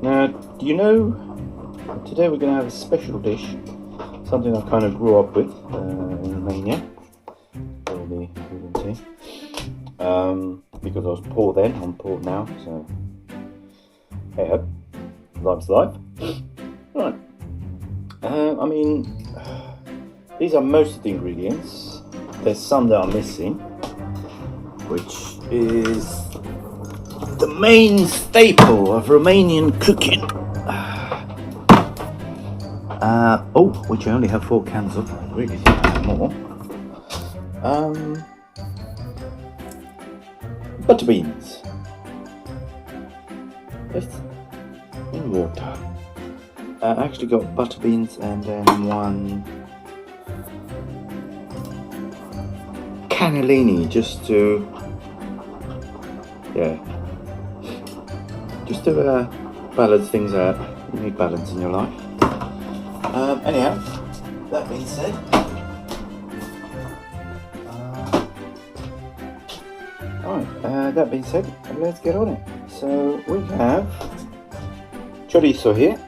Now, do you know, today we're going to have a special dish, something I kind of grew up with in Romania, really, really because I was poor then, I'm poor now, so hey ho, life's life. Right, I mean, these are most of the ingredients. There's some that are missing, which is the main staple of Romanian cooking. Which I only have 4 cans of. I really think I have more. Butter beans. Just in water. I actually got butter beans and then 1 cannellini just to balance things out. You need balance in your life. Anyhow, that being said, that being said, let's get on it. So we have chorizo here,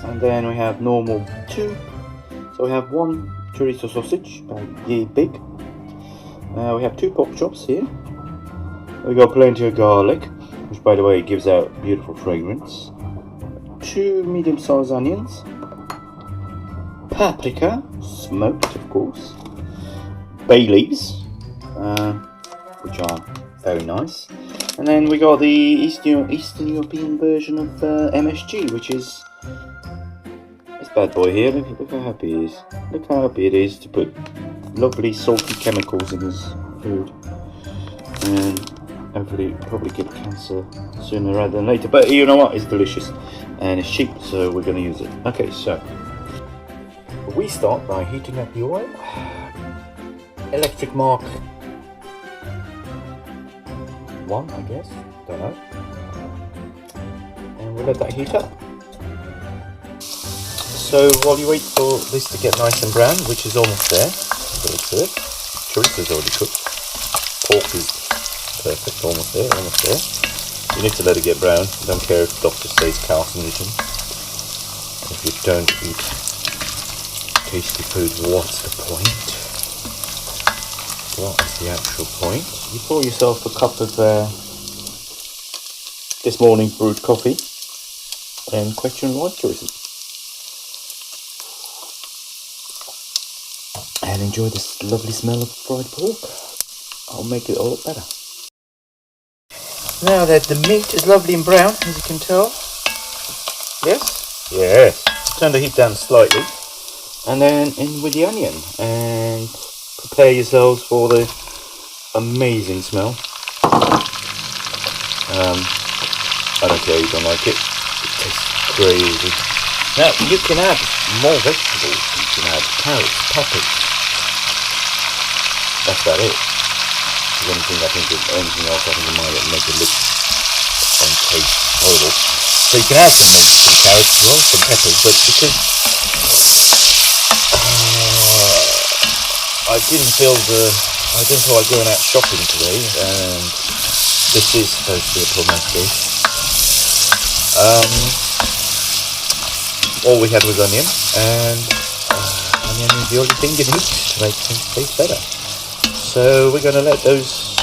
and then we have normal 2. So we have 1 chorizo sausage, about yay big. We have 2 pork chops here. We got plenty of garlic, which by the way gives out beautiful fragrance. 2 medium-sized onions. Paprika, smoked of course. Bay leaves, which are very nice. And then we got the Eastern European version of MSG, which is this bad boy here. Look how happy he is. Look how happy it is to put lovely salty chemicals in his food. And hopefully probably get cancer sooner rather than later. But you know what? It's delicious and it's cheap, so we're going to use it. Okay, so we start by heating up the oil. Electric mark 1, I guess. Don't know. And we'll let that heat up. So while you wait for this to get nice and brown, which is almost there, looks good. Chorizo's already cooked. Pork is perfect, almost there. You need to let it get brown. Don't care if the doctor says carcinogen. If you don't eat tasty food, what's the point? What is the actual point? You pour yourself a cup of this morning's brewed coffee and question life choices. And enjoy this lovely smell of fried pork. I'll make it all look better. Now that the meat is lovely and brown, as you can tell. Yes? Yes. Turn the heat down slightly. And then in with the onion. And prepare yourselves for the amazing smell. I don't care if you don't like it. It tastes crazy. Now, you can add more vegetables. You can add carrots, peppers. That's about it. Anything else I think it might make it look and taste horrible. So you can add some carrots as well, some peppers, but because I didn't feel like going out shopping today, and this is supposed to be a promise dish. All we had was onion, and onion is the only thing you need to make things taste better. So we're going to let those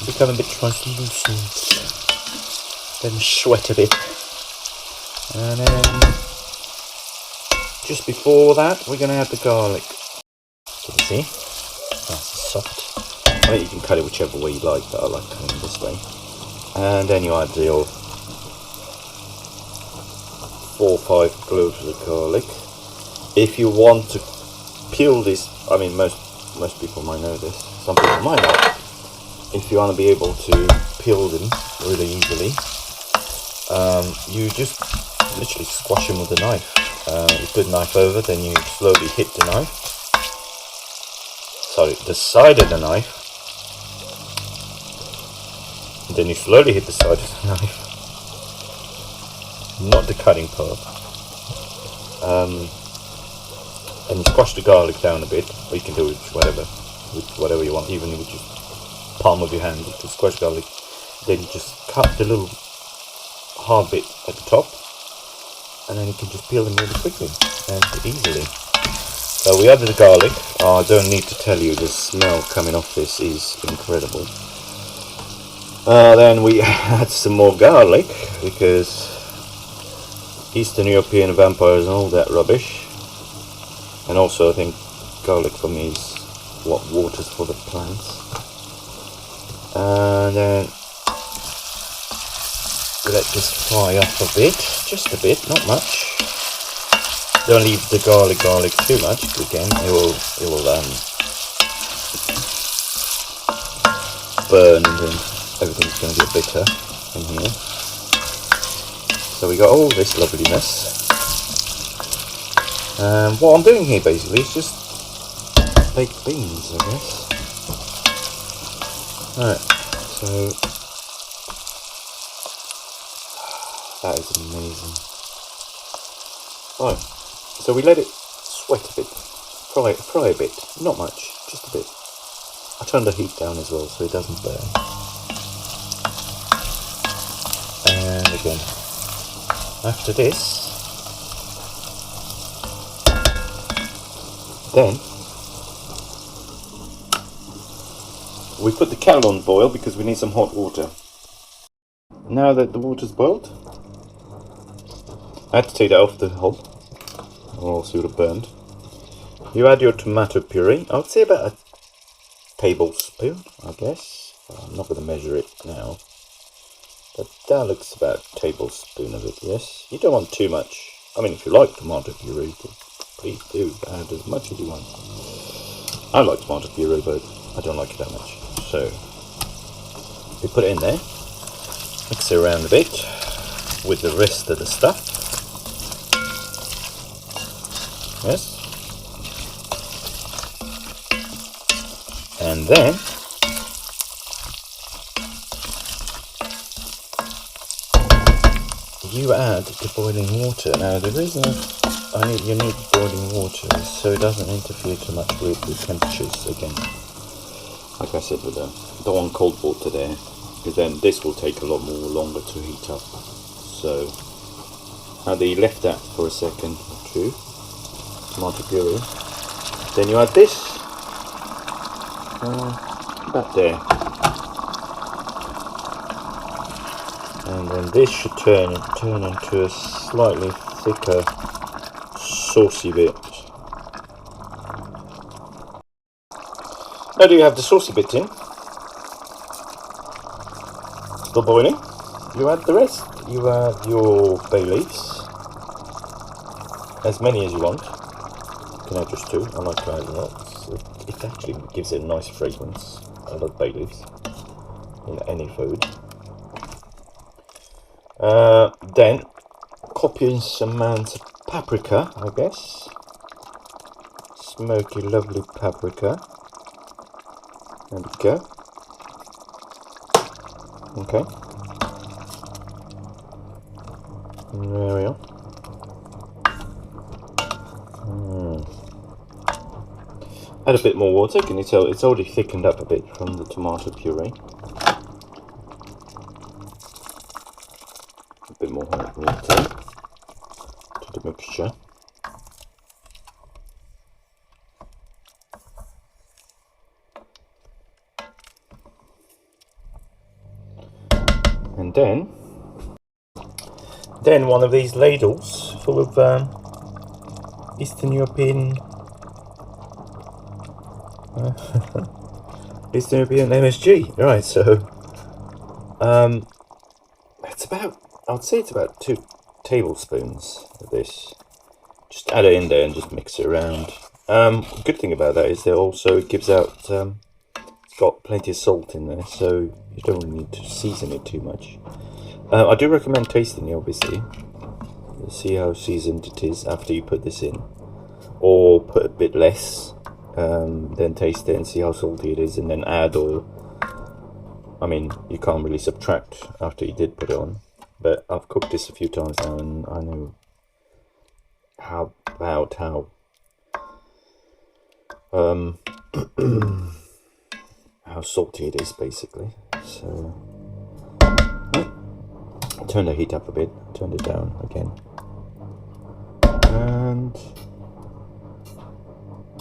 become a bit translucent, then sweat a bit, and then just before that we're going to add the garlic. Can you see? Nice and soft. I mean, you can cut it whichever way you like, but I like cutting it this way. And then you add your 4 or 5 cloves of garlic. If you want to peel this, I mean most people might know this, some people might not. If you want to be able to peel them really easily, you just literally squash them with a knife. You put the knife over, then you slowly hit the knife. Sorry, the side of the knife. Then you slowly hit the side of the knife. Not the cutting part. And you squash the garlic down a bit, or you can do it with whatever you want, even with just palm of your hand. You can squash garlic, then you just cut the little hard bit at the top, and then you can just peel them really quickly and easily. So we added the garlic. I don't need to tell you, the smell coming off this is incredible. Then we add some more garlic, because Eastern European vampires and all that rubbish. And also I think garlic for me is what waters for the plants. And then let this fry up a bit, just a bit, not much. Don't leave the garlic too much, again it will burn and everything's going to get bitter in here. So we got all this loveliness. What I'm doing here basically is just baked beans, I guess. Alright, so that is amazing. Right, so we let it sweat a bit, fry a bit, not much, just a bit. I turn the heat down as well so it doesn't burn. And again, after this, then we put the kettle on boil because we need some hot water. Now that the water's boiled, I had to take that off the hob, or else it would have burned. You add your tomato puree. I would say about a tablespoon, I guess. I'm not going to measure it now, but that looks about a tablespoon of it. Yes, you don't want too much. I mean, if you like tomato puree, please do add as much as you want. I like tomato puree, but I don't like it that much. So we put it in there, mix it around a bit with the rest of the stuff. Yes, and then you add the boiling water. Now the reason you need boiling water is so it doesn't interfere too much with the temperatures again. Like I said, with the one cold water there, because then this will take a lot more longer to heat up. So now that you left that for a second or two, tomato puree, then you add this about there, and then this should turn into a slightly thicker, saucy bit. Now that you have the saucy bit in, still boiling, you add the rest. You add your bay leaves, as many as you want. You can add just 2. I like to add a lot. It actually gives it a nice fragrance. I love bay leaves in any food. Then copious amounts of paprika, I guess. Smoky, lovely paprika. There we go. Okay. There we are. Add a bit more water. Can you tell it's already thickened up a bit from the tomato puree? A bit more hot water to the mixture. And then one of these ladles full of Eastern European Eastern European MSG. Right, so it's about, I'd say it's about 2 tablespoons of this. Just add it in there and just mix it around. Good thing about that is that also it gives out, it's got plenty of salt in there, so you don't really need to season it too much. I do recommend tasting it, obviously. See how seasoned it is after you put this in, or put a bit less, then taste it and see how salty it is, and then add, or I mean, you can't really subtract after you did put it on. But I've cooked this a few times now, and I know how how salty it is, basically. So Turn the heat up a bit, turn it down again. And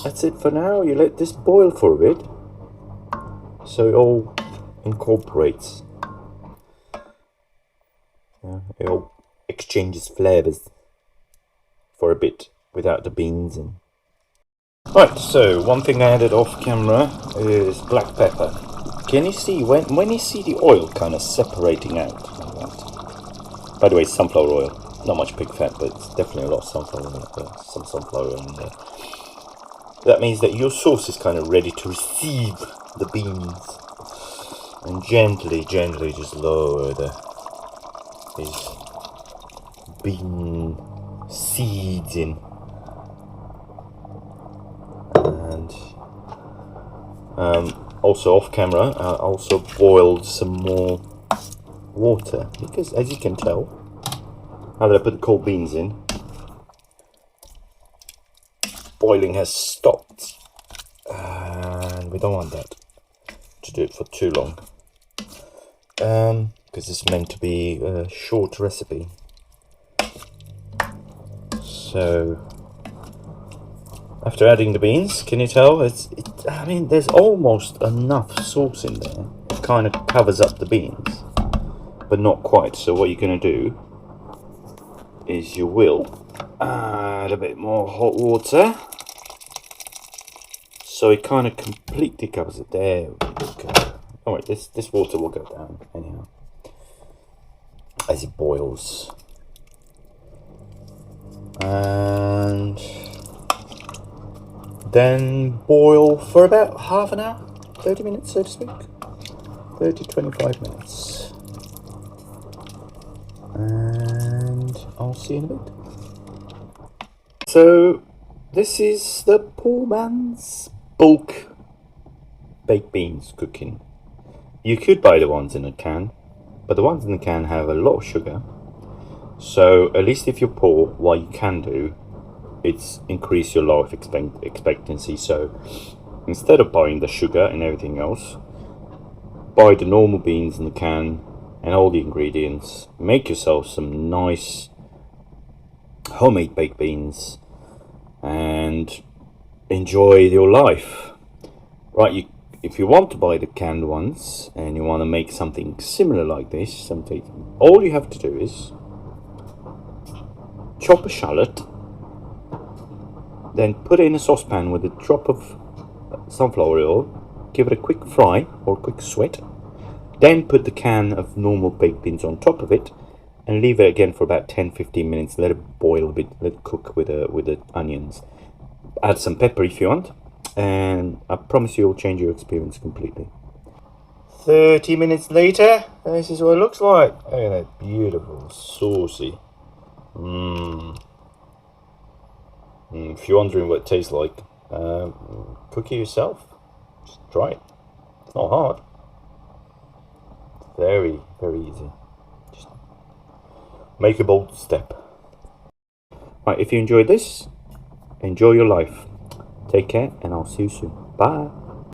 that's it for now. You let this boil for a bit so it all incorporates. It all exchanges flavors for a bit without the beans in. Right, so one thing I added off camera is black pepper. Can you see when you see the oil kind of separating out like that? By the way, sunflower oil, not much pig fat, but it's definitely a lot of sunflower in it. Some sunflower oil in there. That means that your sauce is kind of ready to receive the beans, and gently just lower these bean seeds in. And also off camera, I also boiled some more water, because as you can tell, now that I put the cold beans in, boiling has stopped, and we don't want that to do it for too long, because it's meant to be a short recipe. So after adding the beans, can you tell I mean, there's almost enough sauce in there. It kind of covers up the beans, but not quite. So what you're going to do is you will add a bit more hot water, so it kind of completely covers it. There we go. All right, this water will go down anyhow as it boils, and then boil for about half an hour, 30 minutes, so to speak. 30-25 minutes. And I'll see you in a bit. So this is the poor man's bulk baked beans cooking. You could buy the ones in a can, but the ones in the can have a lot of sugar. So at least if you're poor, what you can do, it's increase your life expectancy. So instead of buying the sugar and everything else, buy the normal beans in the can and all the ingredients. Make yourself some nice homemade baked beans and enjoy your life. Right, if you want to buy the canned ones and you want to make something similar like this, all you have to do is chop a shallot, then put it in a saucepan with a drop of sunflower oil, give it a quick fry or quick sweat, then put the can of normal baked beans on top of it and leave it again for about 10-15 minutes. Let it boil a bit, let it cook with the onions. Add some pepper if you want, and I promise you it'll change your experience completely. 30 minutes later, this is what it looks like. Look at that, beautiful, saucy. If you're wondering what it tastes like, cook it yourself. Just try it. It's not hard. Very, very easy. Just make a bold step. Right, if you enjoyed this, enjoy your life. Take care, and I'll see you soon. Bye.